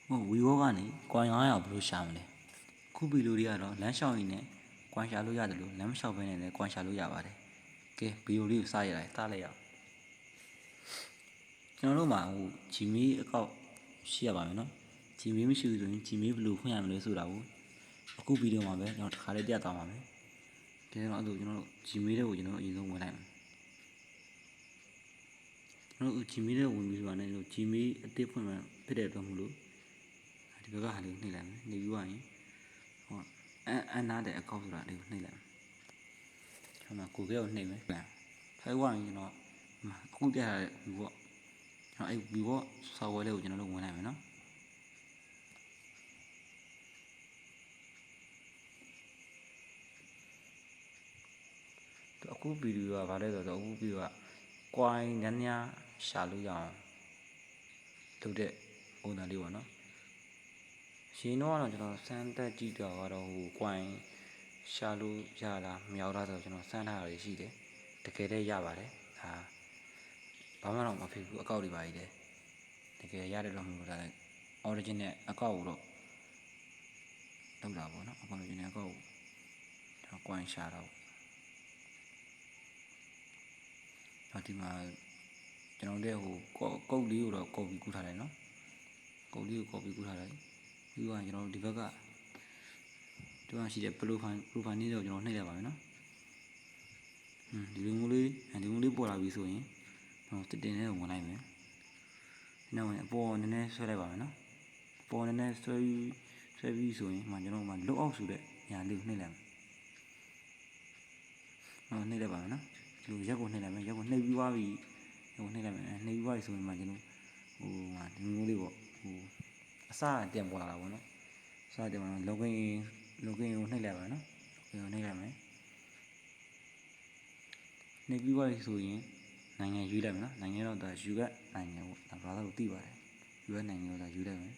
ဝီဘောကနေကွန်900ဘယ်လိုရှာမလဲခုဗီဒီယိုတွေကတော့လမ်းလျှောက်ရင်းနဲ့ကွန်ရှာလို့ရတယ်လို့လမ်းမလျှောက်ဘဲနဲ့လည်းကွန်ရှာလို့ရပါတယ်ကဲဗီဒီယိုလေးကိုစရလိုက်လိုက်ရအောင်ကျွန်တော်တို့မှာGmail အကောင့်ရှိရပါမယ်နော်Gmailမရှိဘူးဆိုရင်Gmail ဘယ်လိုဖွင့်ရမလဲဆိုတာကိုအခုဗီဒီယိုမှာပဲကျွန်တော်တစ်ခါလေးပြသွားပါမယ်ကဲတော့အဲ့လိုကျွန်တော်တို့ Gmail တွေကိုကျွန်တော်အရင်ဆုံးဝင်လိုက်မယ်ကျွန်တော်တို့ Gmail တွေဝင်ပြီးဆိုတာနဲ့Gmail အသစ်ဖွင့်မှဖြစ်တဲ့အတွက်မလို့ဒီဘက်ကဟာလေးကိုနှိပ်လိုက်မယ်နှိပ်ပြီးသွားရင်အနာတဲ့အကောင့်ဆိုတာလေးကိုနှိပ်လိုက်မယ်ကျွန်တော်ကိုယ်ကိုနှိပ်မယ်ထိုင်ဝမ်ကျွန်တော်အခုပြရတဲ့ဒီပေါ့ကျွန်တော်အဲ့ဒီပေါ့ software လေးကိုကျွန်တော်တို့ဝင်လိုက်မယ်နော်အခုဗီဒီယိုကဗာလဲဆိုတော့အခုဗီဒီယိုကကွိုင်းညညရှာလို့ရအောင်လုပ်တဲ့ပုံစံလေးပေါ့နော်ရှင်တော့ကျွန်တော်စမ်းတက်ကြည့်တော့ကတော့ကွိုင်းရှာလို့ရလားမရောက်လားဆိုတော့ကျွန်တော်စမ်းထားတာရှိတယ်တကယ်တည်းရပါတယ်ဒါဘာမှတော့မဖြစ်ဘူးအကောက်တွေပါကြီးတယ်တကယ်ရတယ်လို့မဟုတ်ဘူးဒါ original အကောက်ကိုတော့လောက်တာပေါ့နော် original အကောက်ကိုကျွန်တော်ကွိုင်းရှာတော့ဒီမှာကျွန်တော်တို့ကုတ်လေးကိုတော့ copy ကူးထားတယ်နော်ကုတ်လေးကို copy ကူးထားတယ်ပြီးတော့ကျွန်တော်တို့ဒီဘက်ကဒီမှာရှိတဲ့ profile လေးကိုကျွန်တော်နှိပ်လိုက်ပါမယ်နော်ဒီလိုမျိုးလေးပေါ်လာပြီဆိုရင်ကျွန်တော်တင်ထဲကိုဝင်လိုက်မယ်နောက်ဝင်အပေါ်နည်းနည်းဆွဲလိုက်ပါမယ်နော်အပေါ်နည်းနည်းဆွဲပြီးဆိုရင်ကျွန်တော် log out ဆိုတဲ့ညာလေးကိုနှိပ်လိုက်မယ်နှိပ်လိုက်ပါမယ်နော်ဒီလိုရက်ကိုနှိပ်လိုက်မယ်ရက်ကိုနှိပ်ပြီးသွားပြီနှိပ်လိုက်မယ်နှိပ်ပြီးသွားပြီဆိုရင်ကျွန်တော်ဒီမျိုးလေးပေါ့အစတင်ပေါ်လာတာပေါ့နော်အစတင်ပေါ်လာ login ကိုနှိပ်လိုက်ပါနော် login ကိုနှိပ်လိုက်မယ်နှိပ်ပြီးသွားပြီဆိုရင်နိုင်ငံယူလိုက်မယ်နော်နိုင်ငံတော့ဒါ US နိုင်ငံပေါ့ဒါဘာသာကိုသိပါတယ် US နိုင်ငံကိုဒါယူလိုက်မယ်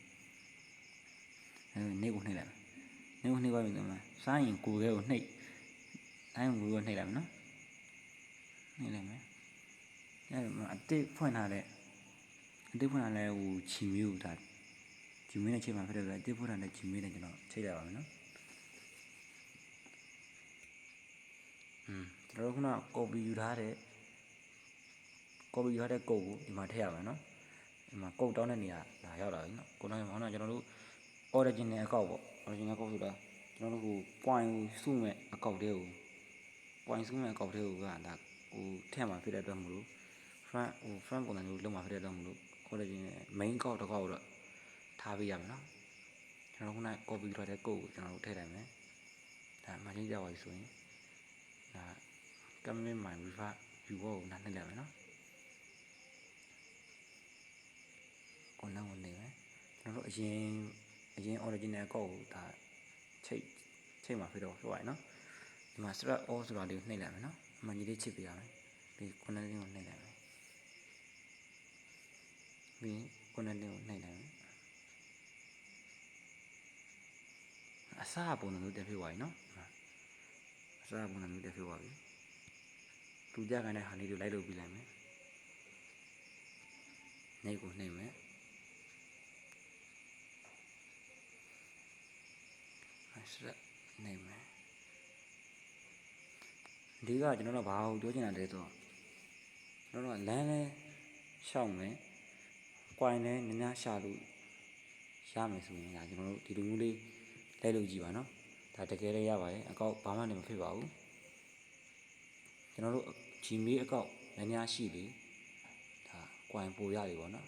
နေကိုနှိပ်လိုက်မယ်နေကိုနှိပ်သွားပြီဆိုမှစိုင်းရင်ကိုယ်ကိုနှိပ်တိုင်းကိုနှိပ်လိုက်မယ်နော်နှိပ်လိုက်မယ်အတစ်ဖွင့်ထားတဲ့Gmail ဒါ Gmail နဲ့ချိန်မှာဖြစ်တဲ့အတွက်အတစ်ဖွင့်ထားတဲ့ Gmail နဲ့ကျွန်တော်ချိန်လိုက်ပါမယ်နော်ကျွန်တော်ခုန copy ယူထားတဲ့ကုတ်ကိုဒီမှာထည့်ရမယ်နော်ဒီမှာကုတ်တောင်းတဲ့နေရာလာရောက်လာပြီနော်ကုတ်တောင်းမှာကျွန်တော်တို့ original အကောက်ပေါ့ original အကောက်ဆိုတာကျွန်တော်တို့ point ကိုစုမဲ့အကောက်တွေကို point စုမဲ့အကောက်တွေကိုကဒါထည့်မှာဖြစ်တဲ့အတွက်မလို့ front ပုံစံမျိုးလုံးမှာဖြစ်တဲ့အတွက်မလို့ original main အကောက်တစ်ကောက်တော့ထားပေးရမယ်နော်ကျွန်တော်ခုန copy ထားတဲ့ကုတ်ကိုကျွန်တော်တို့ထည့်လိုက်မယ်ဒါမှချင်းကြပါပြီဆိုရင်ဒါ commit my refer view ကိုနှိပ်လိုက်မယ်နော်ကိုနောက်ဝင်နေမယ်ကျွန်တော်တို့အရင် original ကောက်ကိုဒါချိန်မှာဖြစ်တော့ဆိုရနော်ဒီမှာ start all ဆိုတာလေးကိုနှိပ်လိုက်မယ်နော်အမှန်ကြီးလေးချစ်ပြရမယ်ပြီးခုနလေးကိုနှိပ်လိုက်မယ်ပြီးခုနလေးကိုနှိပ်လိုက်မယ်အစားပုံစံမျိုးတက်ဖြစ်သွားပြီနော်အစားပုံစံမျိုးတက်ဖြစ်သွားပြီသူကြကန်တဲ့ဟာလေးတွေလိုက်လုပ်ပြီးလိုက်မယ်နှိပ်ကိုနှိပ်မယ်ဆက်နေမယ်ဒီကကျွန်တော်တို့ဘာကိုပြောချင်တာလဲဆိုတော့ကျွန်တော်တို့လမ်းလဲရှောက်မယ်ကွိုင်းလဲနည်းနည်းရှာလို့ရမယ်ဆိုရင်ဒါကျွန်တော်တို့ဒီလိုမျိုးလေးလိုက်လုပ်ကြည့်ပါနော်ဒါတကယ်လည်းရပါတယ်အကောက်ဘာမှလည်းမဖြစ်ပါဘူးကျွန်တော်တို့ Gmail အကောက်နည်းနည်းရှိလေဒါကွိုင်းပိုရတယ်ပေါ့နော်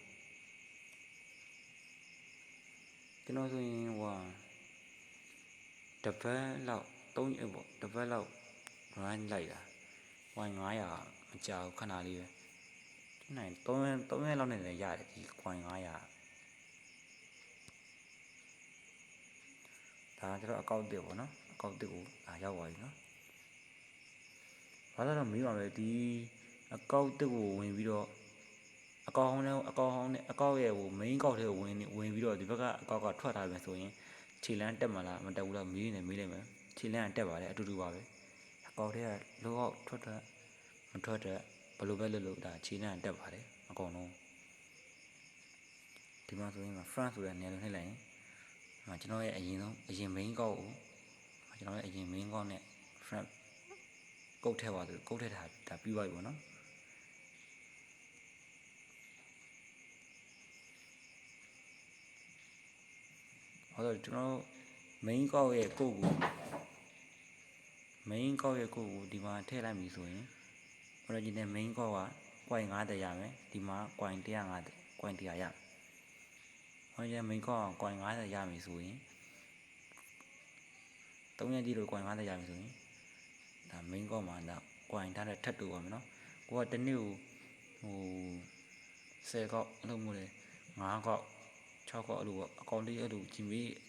ကျွန်တော်ဆိုရင်တစ်ပတ်လောက်3ရက်ပေါ့တစ်ပတ်လောက် run လိုက်တာcoin 900မကြောက်ခဏလေးပဲနိုင်3ရက်လောက်နဲ့လည်းရတယ်ဒီ coin 900ဒါကျတော့အကောက်တစ်ပေါ့နော်အကောက်တစ်ကိုရောက်သွားပြီနော်ဘာလို့တော့မေးပါမယ်ဒီအကောက်တစ်ကိုဝင်ပြီးတော့အကောက်ဟောင်းနဲ့အကောက်ရဲ့main ကောက်ထဲကိုဝင်ပြီးတော့ဒီဘက်ကအကောက်ကထွက်ထားမယ်ဆိုရင်ခြေလမ်းတက်မလားမတက်ဘူးလားမေးလိုက်မယ်ခြေလမ်းတက်ပါတယ်အတူတူပါပဲအကောက်ထဲကလောကထွက်မထွက်တဲ့ဘယ်လိုပဲလုပ်ဒါခြေလမ်းတက်ပါတယ်အကုန်လုံး ဒီမှာဆိုရင်မှာ front ဆိုတဲ့နေရာလုံးနှိပ်လိုက်ရင်ကျွန်တော်ရဲ့အရင် main ကောက်ကိုကျွန်တော်ရဲ့အရင် main ကောက်နဲ့ front ကုတ်ထည့်ပါဆိုကုတ်ထည့်တာဒါပြီးသွားပြီပေါ့နော်ဟောတော့ကျွန်တော် main ကောက်ရဲ့ကုတ်ကိုဒီမှာထည့်လိုက်ပြီဆိုရင် original main ကောက်က 0.50 ရမယ်ဒီမှာ 0.150 0.100 ရမယ် original main ကောက်က 0.50 ရပြီဆိုရင်3ရက်ကြည့်လို့ 0.50 ရပြီဆိုရင်ဒါ main ကောက်မှာဒါ coin ထားတဲ့ထပ်တူပါမယ်နော်ကိုကတစ်နေ့ကို10ကောက်အလုပ်မို့လဲ5ကောက်6ကောက်အဲ့လိုပေါ့အကောင့်လေးအဲ့လို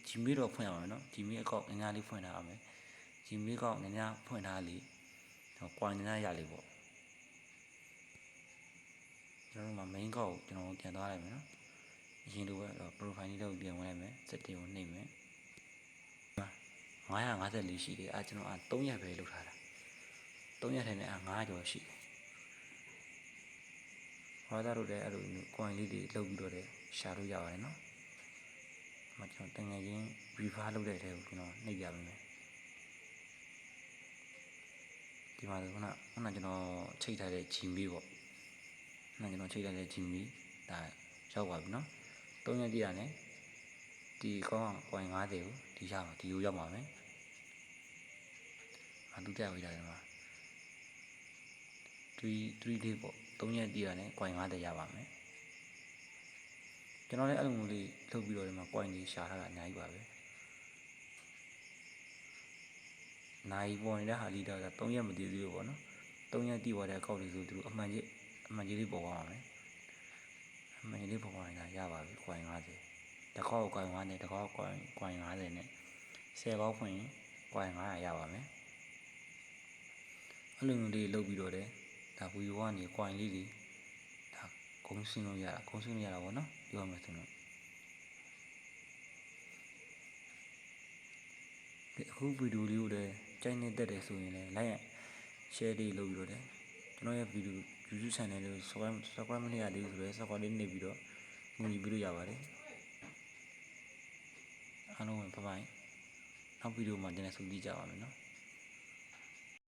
Gmail တော့ဖွင့်ရမှာနော် Gmail အကောင့်ငါးလေးဖွင့်ထားရမယ် Gmail အကောင့်ငါးဖွင့်ထားလေ coin ငါးရလေပေါ့ကျွန်တော်တို့မှာ main ကောက်ကိုကျွန်တော်ပြန်သွားလိုက်မယ်နော်အရင်လိုပဲ profile လေးတော့ပြန်ဝင်လိုက်မယ် setting ကိုနှိပ်မယ်954ရှိတယ်အဲကျွန်တော်3ရက်ပဲလုပ်ထားတာ3ရက်ထဲနဲ့9ကျော်ရှိတယ်ဘာသာတို့လည်းအဲ့လို coin လေးတွေလုပ်ပြီးတော့လည်းရှာလို့ရပါတယ်နော်။ကျွန်တော်တကယ်ချင်း refer လုပ်တဲ့ထဲကိုကျွန်တော်နှိပ်ပြပေးမယ်။ဒီမှာဆိုခုနကျွန်တော်ချိန်ထားတဲ့ Gmail ပေါ့။ကျွန်တော်ချိန်ထားတဲ့ Gmail ဒါရောက်ပါပြီနော်။3ရက်ကြည့်ရတယ်။ဒီကောင်းcoin 50ကိုဒီရမှာဒီကိုရောက်ပါမယ်။အတူတက်ဝေးတာဒီမှာ3လေးပေါ့3ရက်ကြည့်ရတယ် coin 50ရပါမယ်။ကျွန်တော်လည်းအဲ့လိုမျိုးလေးလုပ်ပြီးတော့ဒီမှာ coin တွေရှာထားတာအများကြီးပါပဲနိုင်ပေါ်နေတဲ့ဟာလေးတော့3ရက်မတည်သေးဘူးပေါ့နော်3ရက်တည်သွားတဲ့အကောက်လေးဆိုသူတို့အမှန်ကြီးလေးပေါ်သွားပါမယ်အမှန်ကြီးလေးပေါ်သွားရင်ရပါပြီ coin 50တစ်ခေါက် coin 50တစ်ခေါက် coin 50နဲ့10ခေါက်ဖွင့်ရင် coin 900ရပါမယ်အဲ့လိုမျိုးလေးလုပ်ပြီးတော့ဒါဗီဒီယိုကနေ coin လေးတွေဒါဂုံးစင်းလို့ရတာပေါ့နော်ပြောမယ်ဆိုတော့အခုဗီဒီယိုလေးကိုလည်းကြိုက်နေတတ်တယ်ဆိုရင်လည်း like share လေးလုပ်ပြီးတော့ကျွန်တော်ရဲ့ဗီဒီယို YouTube channel လေးကို subscribe မလုပ်ရသေးဘူးဆိုတော့ subscribe လေးနှိပ်ပြီးတော့ငွေပြီးလို့ရပါတယ်အားလုံးပဲဘိုင်နောက်ဗီဒီယိုမှာတင်ဆက်ကြည့်ကြပါမယ်နော်